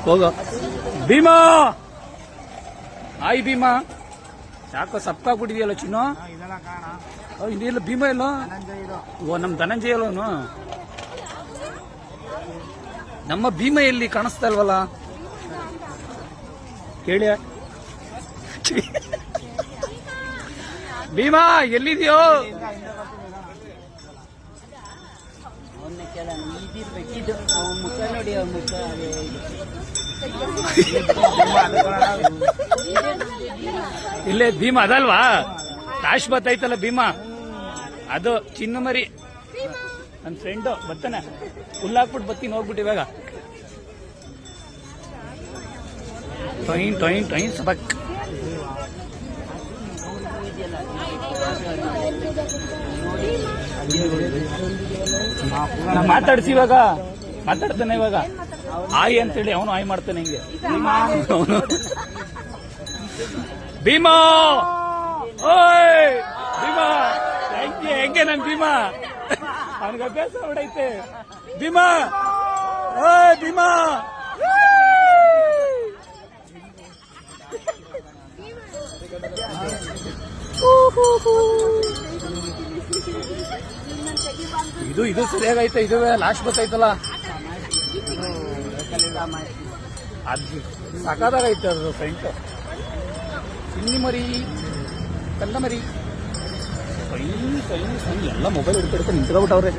ಹೋಗೋ ಭೀಮಾ. ಆಯ್ ಭೀಮಾ, ಯಾಕೋ ಸಪ್ಕಾಗ್ಬಿಟ್ಟಿದೆಯಲ್ಲ ಚಿನ್ನು. ಇದೆಲ್ಲ ಭೀಮಾ ಇಲ್ಲ. ಓ, ನಮ್ ಧನಂಜಯ ಅಲ್ಲವನು. ನಮ್ಮ ಭೀಮಾ ಎಲ್ಲಿ ಕಾಣಿಸ್ತಾ ಇಲ್ವಲ್ಲ? ಕೇಳಿ ಭೀಮಾ ಎಲ್ಲಿದೆಯೋ? ಇಲ್ಲೇ ಭೀಮಾ ಅದಲ್ವಾ? ಕಾಶ್ ಬತ್ತೈತಲ್ಲ ಭೀಮಾ, ಅದು ಚಿನ್ನು ಮರಿ. ನನ್ನ ಫ್ರೆಂಡು ಬರ್ತಾನೆ, ಹುಲ್ಲಾಕ್ಬಿಟ್ಟು ಬರ್ತೀನಿ, ಹೋಗ್ಬಿಟ್ಟು ಇವಾಗ. ಟೊಯಿನ್ ಟೊಯಿನ್ ಟೊಯಿನ್ ಸಬಕ್. ಮಾತಾಡ್ಸಿ ಇವಾಗ, ಮಾತಾಡ್ತಾನೆ ಇವಾಗ. ಆಯ್ ಅಂತೇಳಿ ಅವನು ಆಯ್ ಮಾಡ್ತಾನೆ ಹಿಂಗೆ. ಭೀಮಾ, ಓಯ್ ಭೀಮಾ, ಹೆಂಗೆ ನನ್ ಭೀಮಾ? ಅವನಿಗೆ ಅಭ್ಯಾಸ ಹೊಡೈತೆ. ಭೀಮಾ, ಓಯ್ ಭೀಮಾ. ಇದು ಸರಿಯಾಗೈತೆ. ಇದು ಲಾಸ್ಟ್ ಬತ್ತೈತಲ್ಲ, ಅದು ಸಾಕಾದಾಗೈತೆ. ಅದು ಫ್ರೆಂಟ್ ಚಿನ್ನಿ ಮರಿ, ಕಂದ ಮರಿ, ಎಲ್ಲ ಮೊಬೈಲ್ ಹಿಡ್ಕೊಂಡು ನಿಂತ್ಕೊಬಿಟ್ಟವ್ರೆ.